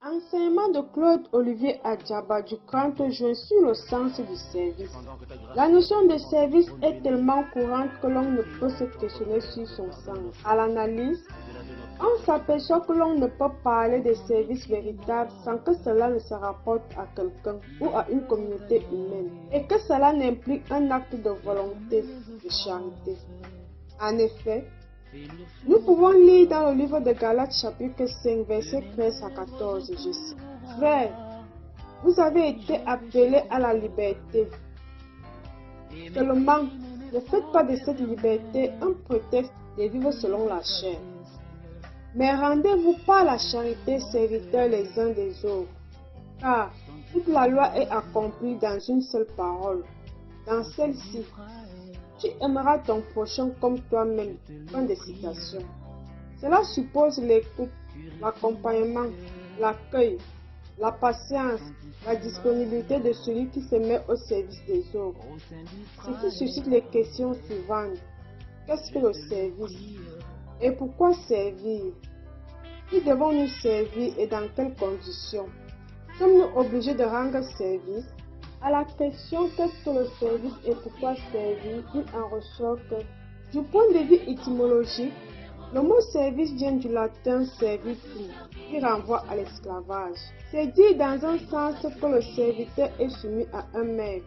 Enseignement de Claude Olivier Adjaba du 30 juin sur le sens du service. La notion de service est tellement courante que l'on ne peut se questionner sur son sens. À l'analyse, on s'aperçoit que l'on ne peut parler de service véritable sans que cela ne se rapporte à quelqu'un ou à une communauté humaine et que cela n'implique un acte de volonté, de charité. En effet, nous pouvons lire dans le livre de Galates chapitre 5 versets 13 à 14, je cite: « Frères, vous avez été appelés à la liberté. Seulement, ne faites pas de cette liberté un prétexte de vivre selon la chair. Mais rendez-vous par la charité serviteurs les uns des autres, car toute la loi est accomplie dans une seule parole. Dans celle-ci, tu aimeras ton prochain comme toi-même. » Fin de citation. Cela suppose l'écoute, l'accompagnement, l'accueil, la patience, la disponibilité de celui qui se met au service des autres. Ce qui suscite les questions suivantes. Qu'est-ce que le service? Et pourquoi servir? Qui devons-nous servir et dans quelles conditions? Sommes-nous obligés de rendre service? À la question qu'est-ce que le service et pourquoi servir, il en ressort que, du point de vue étymologique, le mot service vient du latin servitum, qui renvoie à l'esclavage. C'est dire dans un sens que le serviteur est soumis à un maître.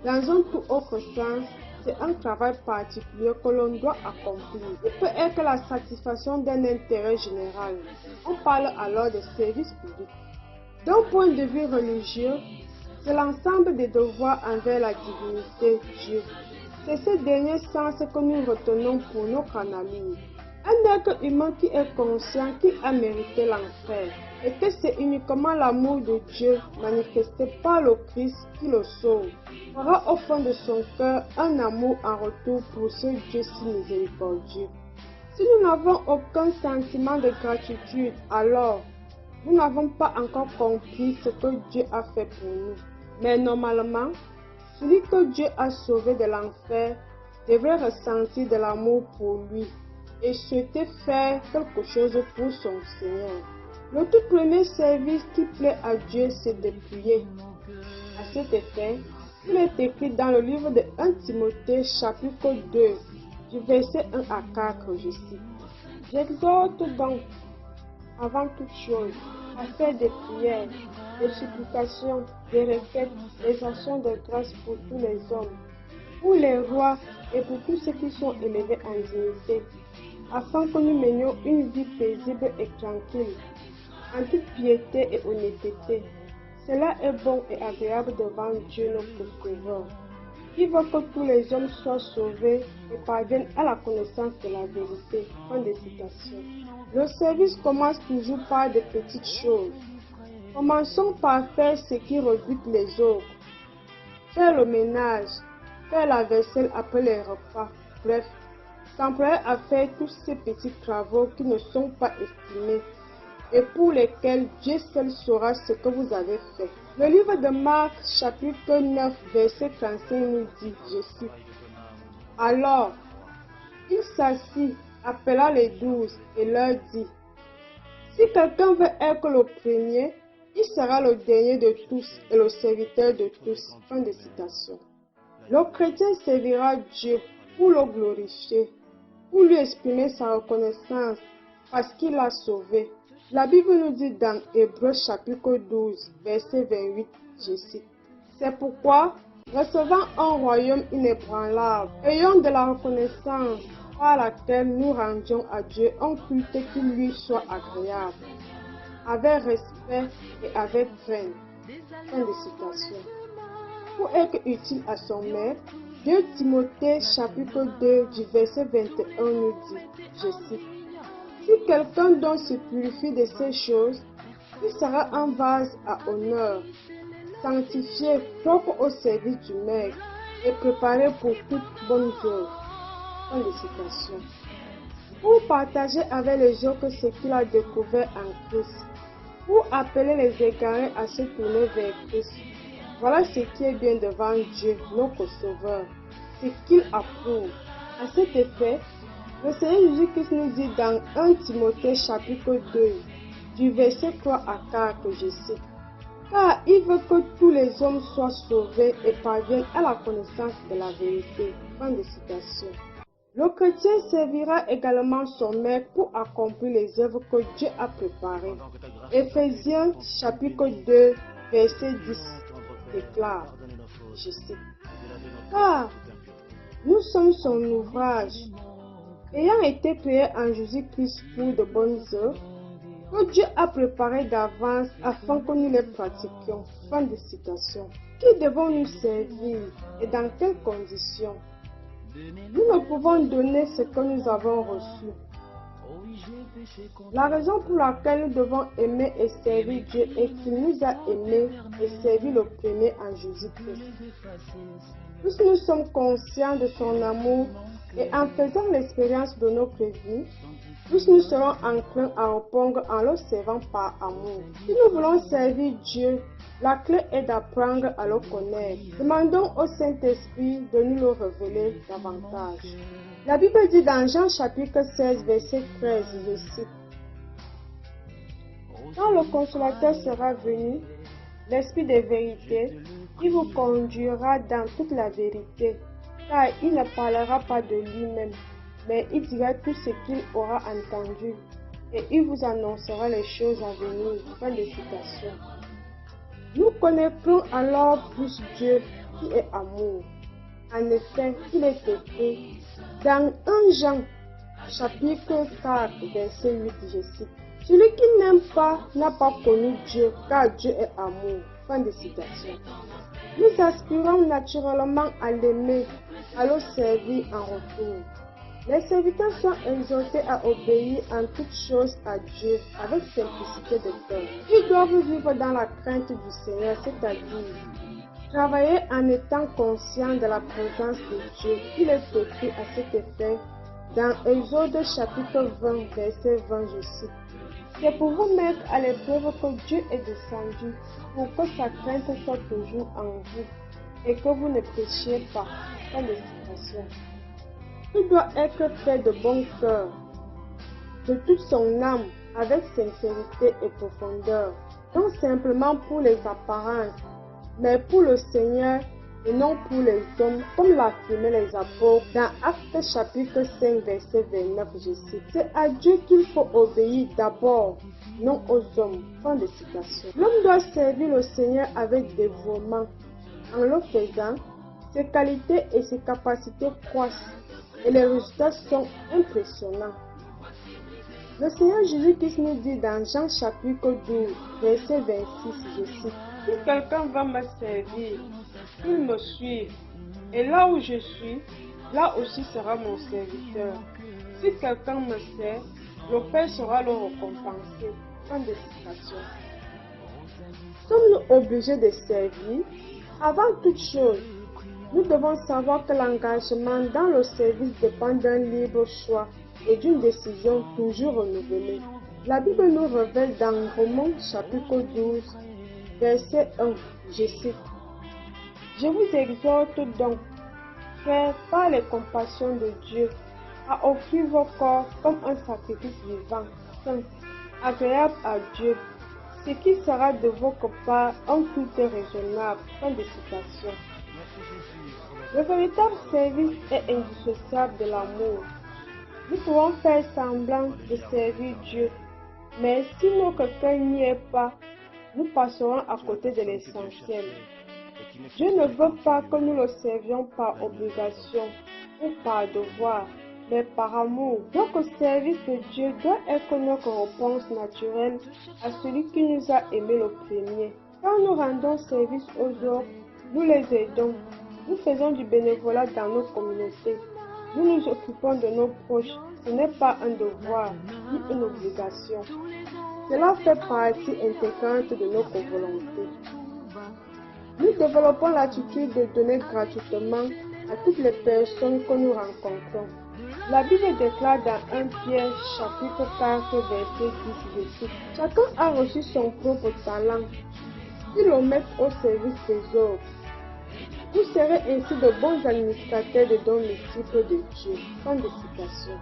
Dans un tout autre sens, c'est un travail particulier que l'on doit accomplir. Il peut être la satisfaction d'un intérêt général. On parle alors de service public. D'un point de vue religieux, c'est l'ensemble des devoirs envers la divinité Dieu. C'est ce dernier sens que nous retenons pour notre analyse. Un être humain qui est conscient qu'il a mérité l'enfer et que c'est uniquement l'amour de Dieu manifesté par le Christ qui le sauve, aura au fond de son cœur un amour en retour pour ce Dieu si miséricordieux. Si nous n'avons aucun sentiment de gratitude, alors nous n'avons pas encore compris ce que Dieu a fait pour nous. Mais normalement, celui que Dieu a sauvé de l'enfer devrait ressentir de l'amour pour lui et souhaiter faire quelque chose pour son Seigneur. Le tout premier service qui plaît à Dieu, c'est de prier. À cet effet, il est écrit dans le livre de 1 Timothée chapitre 2, du verset 1 à 4, je cite: « J'exhorte donc, avant toute chose, à faire des prières, des supplications, des requêtes, des actions de grâce pour tous les hommes, pour les rois et pour tous ceux qui sont élevés en dignité, afin que nous menions une vie paisible et tranquille, en toute piété et honnêteté. Cela est bon et agréable devant Dieu notre Sauveur, qui veut que tous les hommes soient sauvés et parviennent à la connaissance de la vérité. » Fin de citation. Le service commence toujours par de petites choses. Commençons par faire ce qui rebute les autres. Faire le ménage, faire la vaisselle après les repas, bref, s'employer à faire tous ces petits travaux qui ne sont pas estimés et pour lesquels Dieu seul saura ce que vous avez fait. Le livre de Marc, chapitre 9, verset 35 nous dit, je cite: « Alors, il s'assit, appela les 12 et leur dit: si quelqu'un veut être le premier, il sera le dernier de tous et le serviteur de tous. » Fin de citation. Le chrétien servira Dieu pour le glorifier, pour lui exprimer sa reconnaissance parce qu'il l'a sauvé. La Bible nous dit dans Hébreux chapitre 12, verset 28, je cite: « C'est pourquoi, recevant un royaume inébranlable, ayons de la reconnaissance par laquelle nous rendions à Dieu un culte qui lui soit agréable, avec respect et avec crainte. » Fin de citation. Pour être utile à son maître, 2 Timothée chapitre 2 du verset 21 nous dit, je cite: « Si quelqu'un donc se purifie de ces choses, il sera un vase à honneur, sanctifié, propre au service du maître et préparé pour toute bonne œuvre. » Fin de citation. Pour partager avec les autres ce qu'il a découvert en Christ, pour appeler les égarés à se tourner vers Christ. Voilà ce qui est bien devant Dieu, notre Sauveur, ce qu'il approuve. À cet effet, le Seigneur Jésus-Christ nous dit dans 1 Timothée chapitre 2, du verset 3 à 4, je cite. Car il veut que tous les hommes soient sauvés et parviennent à la connaissance de la vérité. Fin de citation. Le chrétien servira également son maître pour accomplir les œuvres que Dieu a préparées. Éphésiens chapitre 2, verset 10 déclare, je cite, car nous sommes son ouvrage, ayant été créés en Jésus-Christ pour de bonnes œuvres, que Dieu a préparées d'avance afin que nous les pratiquions. Fin de citation. Qui devons-nous servir et dans quelles conditions? Nous ne pouvons donner ce que nous avons reçu. La raison pour laquelle nous devons aimer et servir Dieu est qu'il nous a aimés et servi le premier en Jésus-Christ. Plus nous sommes conscients de son amour et en faisant l'expérience de notre vie, plus nous serons enclins à répondre en le servant par amour. Si nous voulons servir Dieu, la clé est d'apprendre à le connaître. Demandons au Saint-Esprit de nous le révéler davantage. La Bible dit dans Jean chapitre 16, verset 13, je cite, quand le Consolateur sera venu, l'Esprit de vérité, il vous conduira dans toute la vérité, car il ne parlera pas de lui-même, mais il dira tout ce qu'il aura entendu, et il vous annoncera les choses à venir. Fin de citation. Nous connaîtrons alors plus Dieu qui est amour. En effet, il est écrit dans 1 Jean chapitre 4, verset 8, je cite, celui qui n'aime pas n'a pas connu Dieu, car Dieu est amour. Fin de citation. Nous aspirons naturellement à l'aimer, à le servir en retour. Les serviteurs sont exhortés à obéir en toutes choses à Dieu avec simplicité de cœur. Ils doivent vivre dans la crainte du Seigneur, c'est-à-dire travailler en étant conscients de la présence de Dieu. Il est écrit à cet effet dans Exode chapitre 20, verset 20, je cite. C'est pour vous mettre à l'épreuve que Dieu est descendu, pour que sa crainte soit toujours en vous et que vous ne péchiez pas. Fin de citation. Tout doit être fait de bon cœur, de toute son âme, avec sincérité et profondeur, non simplement pour les apparences, mais pour le Seigneur et non pour les hommes, comme l'affirmaient les apôtres dans Actes chapitre 5, verset 29, je cite. C'est à Dieu qu'il faut obéir d'abord, non aux hommes. Fin de citation. L'homme doit servir le Seigneur avec dévouement. En le faisant, ses qualités et ses capacités croissent et les résultats sont impressionnants. Le Seigneur Jésus-Christ nous dit dans Jean chapitre 12, verset 26, je cite, si quelqu'un va me servir, qu'il me suive, et là où je suis, là aussi sera mon serviteur. Si quelqu'un me sert, le Père sera le récompensé. Fin de citation. Sommes-nous obligés de servir? Avant toute chose, nous devons savoir que l'engagement dans le service dépend d'un libre choix et d'une décision toujours renouvelée. La Bible nous révèle dans Romains chapitre 12, verset 1, je cite, je vous exhorte donc, frères, par les compassions de Dieu, à offrir vos corps comme un sacrifice vivant, saint, agréable à Dieu, ce qui sera de votre part un culte raisonnable. Fin de citation. Le véritable service est indissociable de l'amour. Nous pouvons faire semblant de servir Dieu, mais si notre cœur n'y est pas, nous passerons à côté de l'essentiel. Dieu ne veut pas que nous le servions par obligation ou par devoir, mais par amour. Notre service de Dieu doit être notre réponse naturelle à celui qui nous a aimés le premier. Quand nous rendons service aux autres, nous les aidons. Nous faisons du bénévolat dans nos communautés. Nous nous occupons de nos proches. Ce n'est pas un devoir ni une obligation. Cela fait partie intégrante de notre volonté. Nous développons l'attitude de donner gratuitement à toutes les personnes que nous rencontrons. La Bible déclare dans 1 Pierre chapitre 4 verset 10, je cite, chacun a reçu son propre talent. Il le met au service des autres. Vous serez ainsi de bons administrateurs de dons multiples de Dieu. Fin de citation.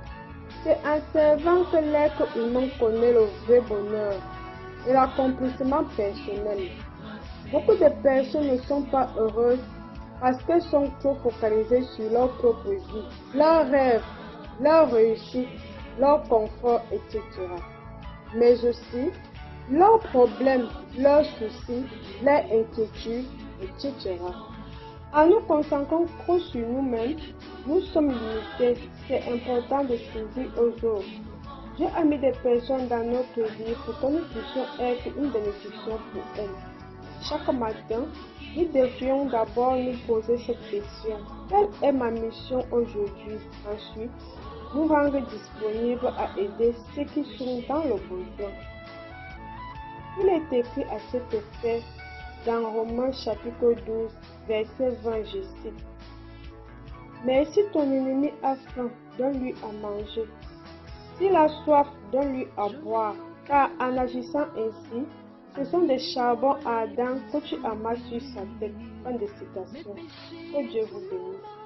C'est en servant que l'être humain connaît le vrai bonheur. et l'accomplissement personnel. Beaucoup de personnes ne sont pas heureuses parce qu'elles sont trop focalisées sur leur propre vie, leurs rêves, leur réussite, leur confort, etc. Mais aussi leurs problèmes, leurs soucis, leurs inquiétudes, etc. En nous concentrant trop sur nous-mêmes, nous sommes limités. C'est important de s'ouvrir aux autres. Dieu a mis des personnes dans notre vie pour que nous puissions être une bénédiction pour elles. Chaque matin, nous devrions d'abord nous poser cette question. Quelle est ma mission aujourd'hui? Ensuite, nous rendre disponibles à aider ceux qui sont dans le besoin. Il est écrit à cet effet dans Romains chapitre 12, verset 20, je cite. Mais si ton ennemi a faim, donne-lui à manger. S'il a soif, donne-lui à boire, car en agissant ainsi, ce sont des charbons ardents que tu amasses sur sa tête. Fin de citation. Que Dieu vous bénisse.